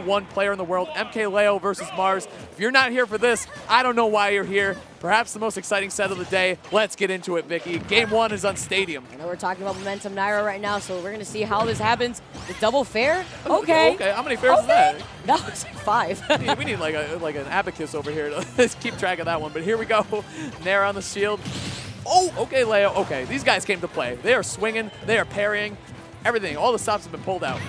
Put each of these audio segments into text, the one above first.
#1 player in the world, MkLeo versus Mars. If you're not here for this, I don't know why you're here. Perhaps the most exciting set of the day. Let's get into it, Vicky. Game 1 is on Stadium. I know we're talking about Momentum Nairo right now, so we're going to see how this happens. The double fair? Okay. Okay, how many fairs is that? That was like 5. We need like an abacus over here to keep track of that one. But here we go. Nair on the shield. Oh, okay, Leo. Okay, these guys came to play. They are swinging. They are parrying. Everything. All the stops have been pulled out.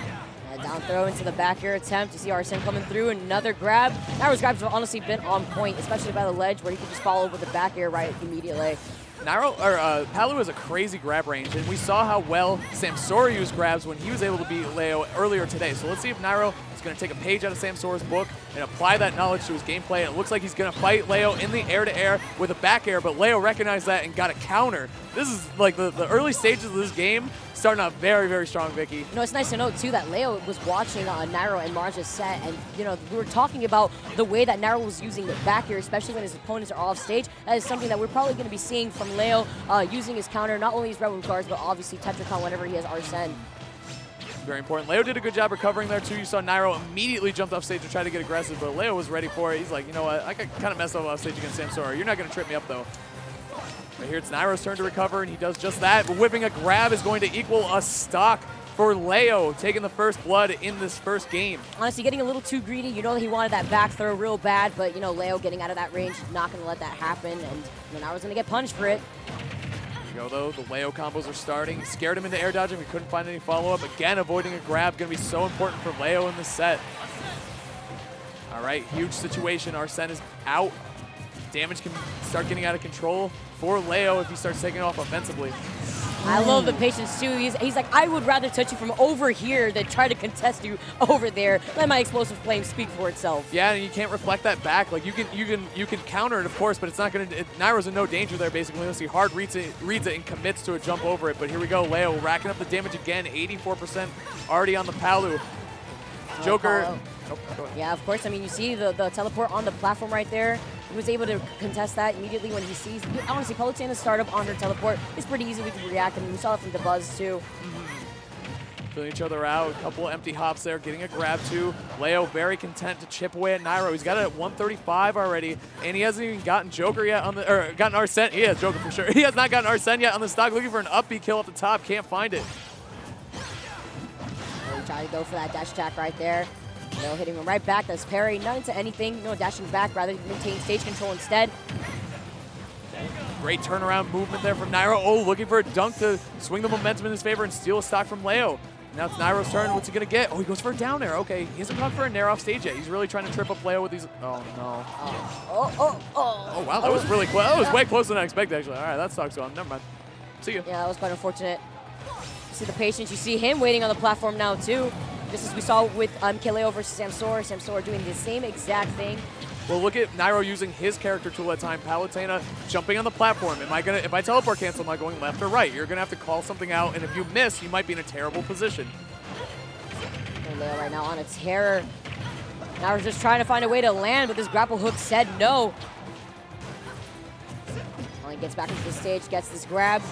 Down throw into the back air attempt. You see Arsene coming through. Another grab. Nairo's grabs have honestly been on point, especially by the ledge where he can just follow with the back air right immediately. Palu has a crazy grab range, and we saw how well Samsora used grabs when he was able to beat Leo earlier today. So let's see if Nairo is going to take a page out of Samsora's book and apply that knowledge to his gameplay. And it looks like he's going to fight Leo in the air-to-air with a back air, but Leo recognized that and got a counter. This is like the early stages of this game starting off very, very strong, Vicky. You know, it's nice to note, too, that Leo was watching Nairo and Mars' set, and, you know, we were talking about the way that Nairo was using the back air, especially when his opponents are off stage. That is something that we're probably going to be seeing from Leo using his counter, not only his rebel guards, but obviously Tetracon whenever he has Arsene. Very important. Leo did a good job recovering there, too. You saw Nairo immediately jumped off stage to try to get aggressive, but Leo was ready for it. He's like, you know what, I could kind of mess up off stage against Samsora. You're not going to trip me up, though. But here it's Nairo's turn to recover, and he does just that. But whipping a grab is going to equal a stock for Leo, taking the first blood in this first game. Honestly, getting a little too greedy. You know he wanted that back throw real bad, but, you know, Leo getting out of that range, not going to let that happen, and Nairo's going to get punished for it. Go though, the Leo combos are starting. He scared him into air dodging. We couldn't find any follow-up. Again, avoiding a grab going to be so important for Leo in this set. All right, huge situation. Arsene is out. Damage can start getting out of control for Leo if he starts taking off offensively. I love the patience too. He's like, I would rather touch you from over here than try to contest you over there. Let my explosive flame speak for itself. Yeah, and you can't reflect that back. Like you can counter it, of course, but it's not going to. Nairo's in no danger there. Basically, unless he hard reads it and commits to a jump over it. But here we go, Leo racking up the damage again. 84% already on the Palu. Joker. Oh, yeah, of course. I mean, you see the teleport on the platform right there. He was able to contest that immediately when he sees. Honestly, Palutena's startup on her teleport is pretty easy. We can react, and we saw it from the Buzz too. Filling each other out. A couple empty hops there, getting a grab too. Leo very content to chip away at Nairo. He's got it at 135 already, and he hasn't even gotten Joker yet on the, or gotten Arsene. He has Joker for sure. He has not gotten Arsene yet on the stock. Looking for an up B kill up the top, can't find it. Try to go for that dash attack right there. Leo hitting him right back. That's parry, not into anything. No dashing back, rather maintain stage control instead. Great turnaround movement there from Nairo. Oh, looking for a dunk to swing the momentum in his favor and steal a stock from Leo. Now it's Nairo's turn. What's he going to get? Oh, he goes for a down air. Okay, he hasn't gone for a nair off stage yet. He's really trying to trip up Leo with these. Oh, no. Oh, wow, that was really close. That was way closer than I expected, actually. All right, that stock's gone. Never mind. See you. Yeah, that was quite unfortunate. You see the patience. You see him waiting on the platform now, too. Just as we saw with MkLeo versus Samsora. Samsora doing the same exact thing. Well, look at Nairo using his character tool at time. Palutena jumping on the platform. If I teleport cancel, am I going left or right? You're going to have to call something out, and if you miss, you might be in a terrible position. And Leo right now on a terror. Nairo's just trying to find a way to land, but this grapple hook said no. He gets back into the stage, gets this grab.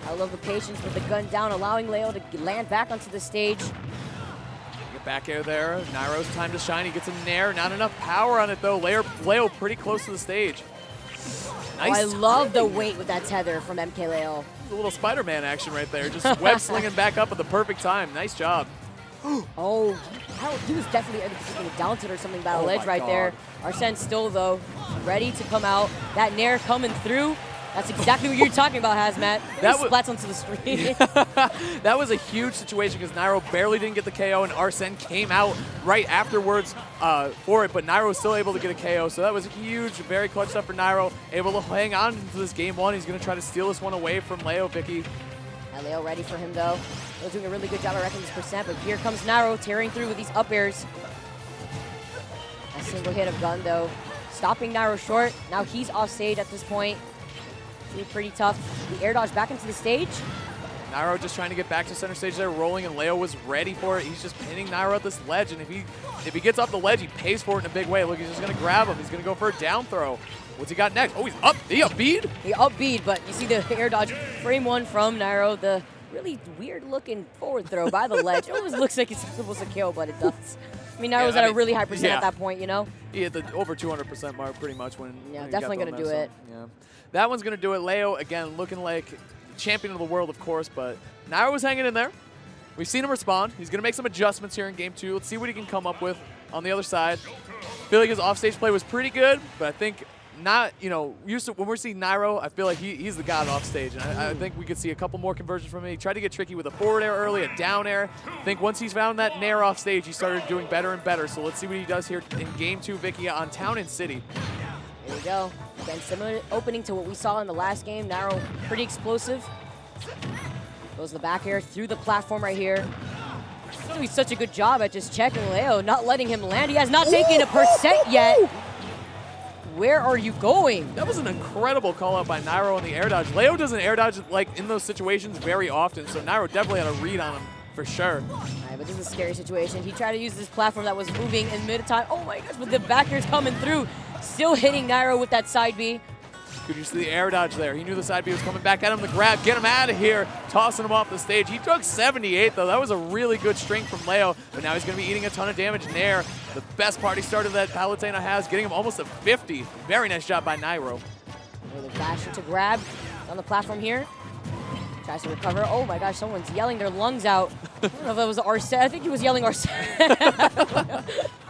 I love the patience with the gun down, allowing Leo to land back onto the stage. Back air there. Nairo's time to shine. He gets a nair. Not enough power on it, though. Leo pretty close to the stage. Nice. Oh, I love the weight with that tether from MkLeo. A little Spider-Man action right there. Just web slinging back up at the perfect time. Nice job. Oh, he was definitely getting a down tilt or something by the ledge right there. Arsene still, though, ready to come out. That nair coming through. That's exactly what you're talking about, Hazmat. That splats onto the screen. That was a huge situation because Nairo barely didn't get the KO, and Arsene came out right afterwards for it, but Nairo was still able to get a KO, so that was huge, very clutch stuff for Nairo. Able to hang on into this game one. He's going to try to steal this one away from Leo, Vicky. Leo ready for him, though. Leo's doing a really good job at wrecking this percent, but here comes Nairo tearing through with these up airs. A single hit of gun, though. Stopping Nairo short. Now he's off stage at this point. Pretty tough. The air dodge back into the stage. Nairo just trying to get back to center stage there, rolling, and Leo was ready for it. He's just pinning Nairo at this ledge, and if he gets up the ledge, he pays for it in a big way. Look, he's just going to grab him. He's going to go for a down throw. What's he got next? Oh, he's up. He up-bead? He up-bead, but you see the air dodge. Frame one from Nairo. The really weird-looking forward throw by the ledge. It always looks like it's supposed to kill, but it does. I mean, Nairo was at a really high percent at that point, you know? He hit the over 200% mark pretty much when Yeah, he definitely got going to do it. Yeah. That one's going to do it. Leo, again, looking like champion of the world, of course, but Nairo was hanging in there. We've seen him respond. He's going to make some adjustments here in game 2. Let's see what he can come up with on the other side. I feel like his offstage play was pretty good, but I think not, you know, used to, when we're seeing Nairo, I feel like he's the god off stage. And I think we could see a couple more conversions from him. He tried to get tricky with a forward air early, a down air. I think once he's found that nair off stage, he started doing better and better. So let's see what he does here in game 2, Vicky, on Town and City. Here we go. Again, similar opening to what we saw in the last game. Nairo, pretty explosive. Goes the back air through the platform right here. Doing such a good job at just checking Leo, not letting him land. He has not taken a percent yet. Where are you going? That was an incredible call out by Nairo on the air dodge. Leo doesn't air dodge like in those situations very often, so Nairo definitely had a read on him for sure. All right, but this is a scary situation. He tried to use this platform that was moving in mid-time. Oh my gosh, but the back air's coming through. Still hitting Nairo with that side B. Good use of the air dodge there. He knew the side B was coming back at him. The grab, get him out of here, tossing him off the stage. He took 78 though. That was a really good string from Leo, but now he's going to be eating a ton of damage. Nair, the best party starter that Palutena has, getting him almost a 50. Very nice job by Nairo. The dash into grab on the platform here. Tries to recover. Oh my gosh, someone's yelling their lungs out. I don't know if that was Arsene. I think he was yelling Arsene.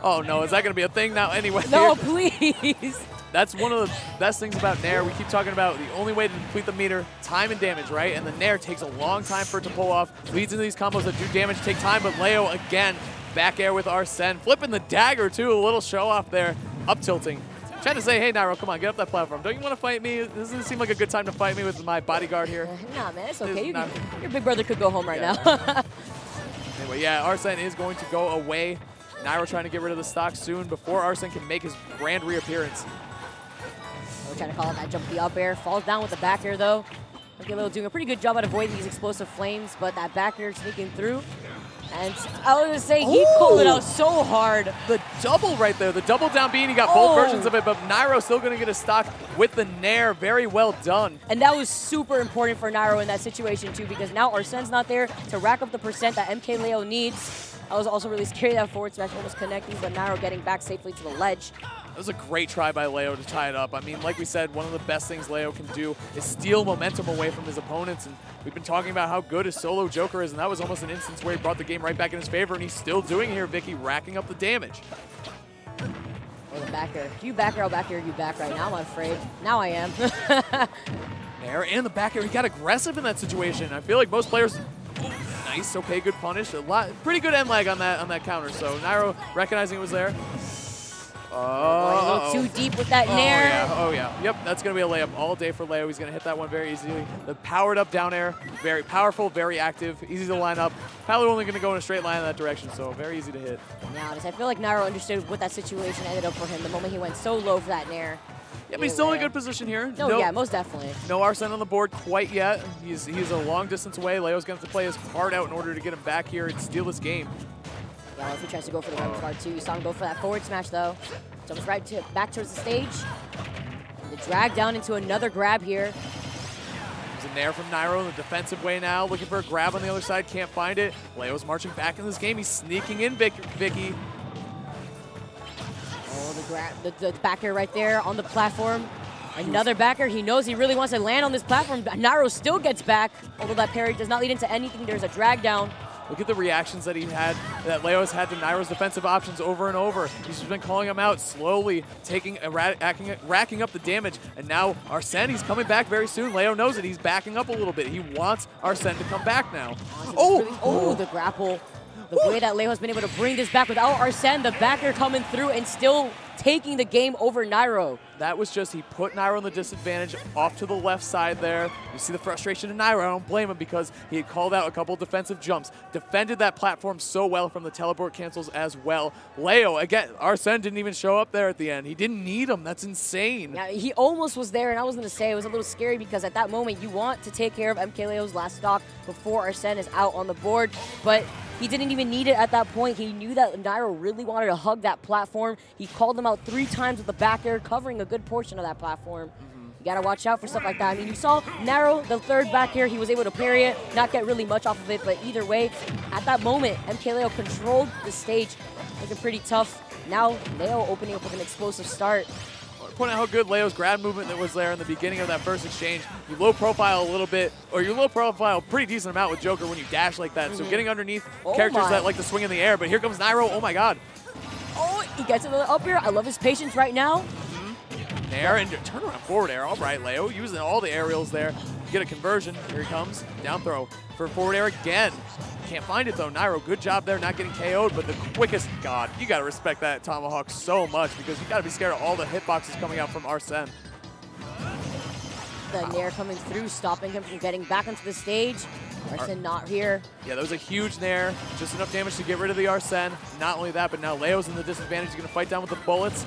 Oh no, is that going to be a thing now anyway? No, please. That's one of the best things about Nair. We keep talking about the only way to complete the meter, time and damage, right? And the Nair takes a long time for it to pull off. Leads into these combos that do damage, take time, but Leo, again, back air with Arsene. Flipping the dagger, too. A little show off there. Up tilting. Trying to say, hey, Nairo, come on, get up that platform. Don't you want to fight me? Doesn't it seem like a good time to fight me with my bodyguard here? Nah, man, it's okay. Your big brother could go home right now. Anyway, yeah, Arsene is going to go away. Nairo trying to get rid of the stock soon before Arsene can make his grand reappearance. We're trying to call it that jump the up air. Falls down with the back air, though. MkLeo doing a pretty good job at avoiding these explosive flames, but that back air sneaking through. And I was going to say, he called it out so hard. The double right there, the double down B, and he got both versions of it, but Nairo still going to get a stock with the Nair. Very well done. And that was super important for Nairo in that situation, too, because now Arsene's not there to rack up the percent that MkLeo needs. I was also really scary that forward smash almost connecting, but Nairo getting back safely to the ledge. That was a great try by Leo to tie it up. I mean, like we said, one of the best things Leo can do is steal momentum away from his opponents. And we've been talking about how good his solo Joker is, and that was almost an instance where he brought the game right back in his favor, and he's still doing it here, Vicky, racking up the damage. Oh, the back air. You back air, I'll back air you back right now, I'm afraid. Now I am. There, and the back air, he got aggressive in that situation. I feel like most players... Nice, okay, good punish. Pretty good end lag on that counter, so Nairo recognizing it was there. A little too deep with that Nair. Oh yeah, yep, that's going to be a layup all day for Leo. He's going to hit that one very easily. The powered up down air, very powerful, very active, easy to line up. Palu only going to go in a straight line in that direction, so very easy to hit. Yeah, honest, I feel like Nairo understood what that situation ended up for him the moment he went so low for that Nair. Yeah, but he's still in a good position here. No, yeah, most definitely. No Arsene on the board quite yet. He's a long distance away. Leo's going to have to play his heart out in order to get him back here and steal this game. Yeah, if he tries to go for the right card too. You saw him go for that forward smash though. Jumps right back towards the stage. The drag down into another grab here. There's a Nair from Nairo in the defensive way now. Looking for a grab on the other side, can't find it. Leo's marching back in this game. He's sneaking in, Vicky. Oh, the back air right there on the platform. Another backer. He knows he really wants to land on this platform. Nairo still gets back, although that parry does not lead into anything. There's a drag down. Look at the reactions that Leo has had to Nairo's defensive options over and over. He's just been calling him out, slowly racking up the damage. And now Arsene, he's coming back very soon. Leo knows it. He's backing up a little bit. He wants Arsene to come back now. The grapple. The way that Leo has been able to bring this back without Arsene, the backer coming through and still taking the game over Nairo. That was just, he put Nairo in the disadvantage off to the left side there. You see the frustration in Nairo. I don't blame him because he had called out a couple defensive jumps. Defended that platform so well from the teleport cancels as well. Leo, again, Arsene didn't even show up there at the end. He didn't need him. That's insane. Yeah, he almost was there, and I was going to say it was a little scary because at that moment you want to take care of MkLeo's last stock before Arsene is out on the board, but he didn't even need it at that point. He knew that Nairo really wanted to hug that platform. He called him out 3 times with the back air, covering a good portion of that platform. You gotta watch out for stuff like that. I mean, you saw Nairo, the third back air, he was able to parry it, not get really much off of it, but either way, at that moment, MkLeo controlled the stage. looking pretty tough. Now Leo opening up with an explosive start. Point out how good Leo's grab movement that was there in the beginning of that first exchange. You low profile a little bit, or you low profile pretty decent amount with Joker when you dash like that. So getting underneath characters that like to swing in the air. But here comes Nairo. Oh my god. Oh, he gets another up air. I love his patience right now. Nair and turn around forward air. All right, Leo using all the aerials there. Get a conversion. Here he comes. Down throw for forward air again. Can't find it though. Nairo, good job there, not getting KO'd, but the quickest, God, you got to respect that tomahawk so much because you got to be scared of all the hitboxes coming out from Arsene. The Nair coming through, stopping him from getting back onto the stage. Arsene not here. Yeah, that was a huge Nair. Just enough damage to get rid of the Arsene. Not only that, but now Leo's in the disadvantage. He's going to fight down with the bullets.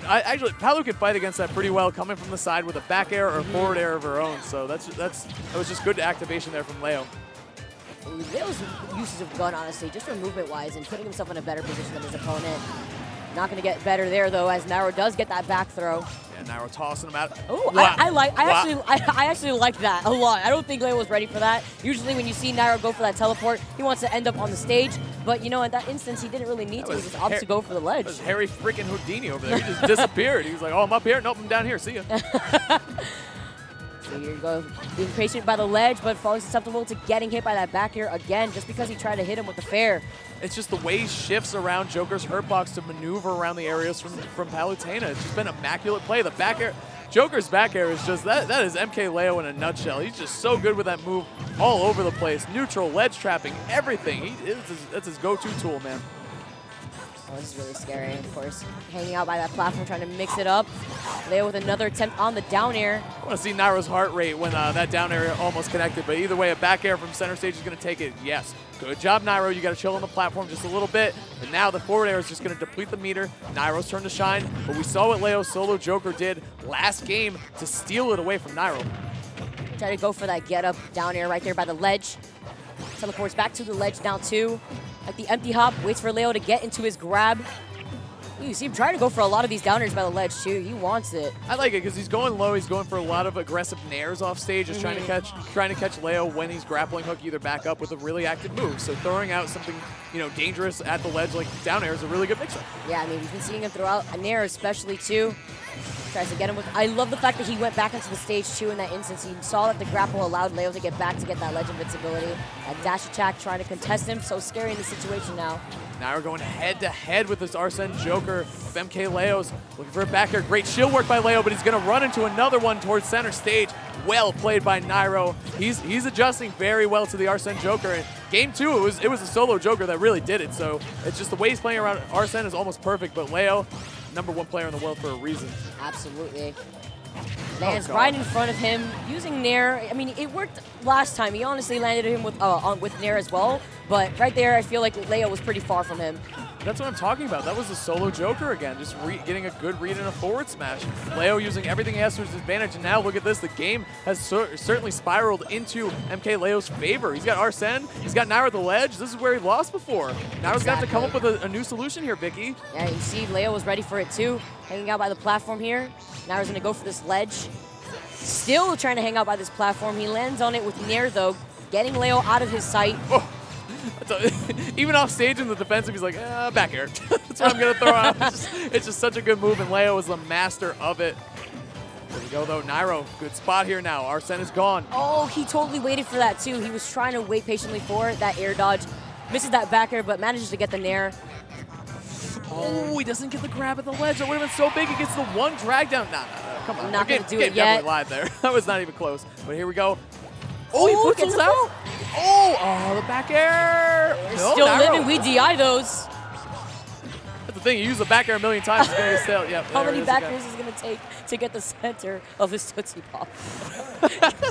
Actually, Palu could fight against that pretty well, coming from the side with a back air or forward air of her own. So that was just good activation there from Leo. Leo's uses of gun, honestly, just for movement-wise and putting himself in a better position than his opponent. Not going to get better there, though, as Nairo does get that back throw. Yeah, Nairo tossing him out. Oh, wow. I actually like that a lot. I don't think Leo was ready for that. Usually when you see Nairo go for that teleport, he wants to end up on the stage. But, you know, in that instance, he didn't really need to. He just opts to go for the ledge. That was Harry freaking Houdini over there. He just disappeared. He was like, oh, I'm up here. Nope, I'm down here. See ya. So here you go, being patient by the ledge, but falling susceptible to getting hit by that back air again, just because he tried to hit him with the fair. It's just the way he shifts around Joker's hurt box to maneuver around the areas from Palutena. It's just been immaculate play. The back air, Joker's back air is just, that is MkLeo in a nutshell. He's just so good with that move all over the place. Neutral, ledge trapping, everything. That's his go-to tool, man. Oh, this is really scary, of course. Hanging out by that platform, trying to mix it up. Leo with another attempt on the down air. I want to see Nairo's heart rate when that down air almost connected, but either way, a back air from center stage is going to take it. Yes, good job, Nairo. You got to chill on the platform just a little bit, but now the forward air is just going to deplete the meter. Nairo's turn to shine, but we saw what Leo's solo Joker did last game to steal it away from Nairo. Try to go for that get up down air right there by the ledge. Teleports back to the ledge now too. Like the empty hop, waits for Leo to get into his grab. You see him trying to go for a lot of these down airs by the ledge too. He wants it. I like it because he's going low. He's going for a lot of aggressive nairs off stage, just trying to catch Leo when he's grappling hook, either back up with a really active move. So throwing out something, you know, dangerous at the ledge like down air is a really good mix-up. Yeah, I mean, we've been seeing him throw out a nair especially too. Tries to get him with. I love the fact that he went back into the stage too in that instance. He saw that the grapple allowed Leo to get back to get that ledge invincibility. That dash attack trying to contest him. So scary in this situation now. Now we're going head to head with this Arsene Joker of MkLeo's. Looking for a back air. Great shield work by Leo, but he's going to run into another one towards center stage. Well played by Nairo. He's adjusting very well to the Arsene Joker. And game two, it was a solo Joker that really did it. So it's just the way he's playing around Arsene is almost perfect. But Leo, #1 player in the world for a reason. Absolutely. Lands right in front of him, using Nair. I mean, it worked last time. He honestly landed him with Nair as well. But right there, I feel like Leo was pretty far from him. That's what I'm talking about. That was the solo Joker again, just getting a good read and a forward smash. Leo using everything he has to his advantage, and now look at this. The game has certainly spiraled into MkLeo's favor. He's got Arsene, he's got Nairo at the ledge. This is where he lost before. Nairo's got to come up with a new solution here, Vicky. Yeah, you see Leo was ready for it too. Hanging out by the platform here. Nairo's going to go for this ledge. Still trying to hang out by this platform. He lands on it with Nair though, getting Leo out of his sight. Oh. Even off stage in the defensive, he's like, back air. That's what I'm going to throw out. It's just such a good move, and Leo is the master of it. There we go, though. Nairo, good spot here now. Arsene is gone. Oh, he totally waited for that, too. He was trying to wait patiently for that air dodge. Misses that back air, but manages to get the Nair. Oh, he doesn't get the grab at the ledge. That would have been so big. He gets the one drag down. Nah, come on. Not going to do it yet. Definitely lied there. That was not even close. But here we go. Oh, he puts it out. Oh, the back air. No, still Nairo. living. We DI those. That's the thing. You use the back air a million times. It's going to get stale. Yep, how many back airs is it going to take to get the center of his Tootsie Pop?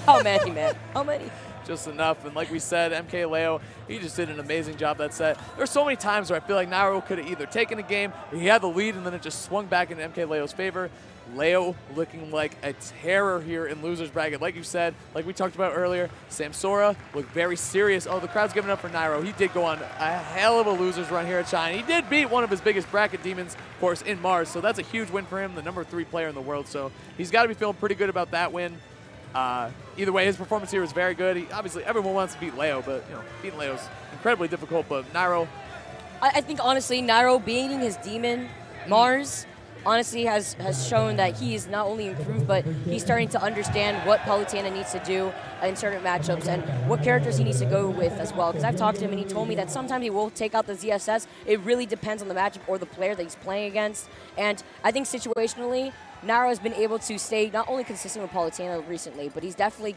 How many, man? How many? Just enough. And like we said, MkLeo, he just did an amazing job that set. There's so many times where I feel like Nairo could have either taken a game, or he had the lead, and then it just swung back into MkLeo's favor. Leo looking like a terror here in loser's bracket. Like you said, like we talked about earlier, Samsora looked very serious. Oh, the crowd's giving up for Nairo. He did go on a hell of a loser's run here at Shine. He did beat one of his biggest bracket demons, of course, in Mars. So that's a huge win for him, the #3 player in the world. So he's got to be feeling pretty good about that win. Either way, his performance here was very good. Obviously, everyone wants to beat Leo, but you know, beating Leo's incredibly difficult. But Nairo, I think, honestly, Nairo beating his demon, Mars, honestly has shown that he is not only improved, but he's starting to understand what Palutena needs to do in certain matchups and what characters he needs to go with as well. Because I've talked to him and he told me that sometimes he will take out the ZSS. It really depends on the matchup or the player that he's playing against. And I think situationally, Nairo has been able to stay not only consistent with Palutena recently, but he's definitely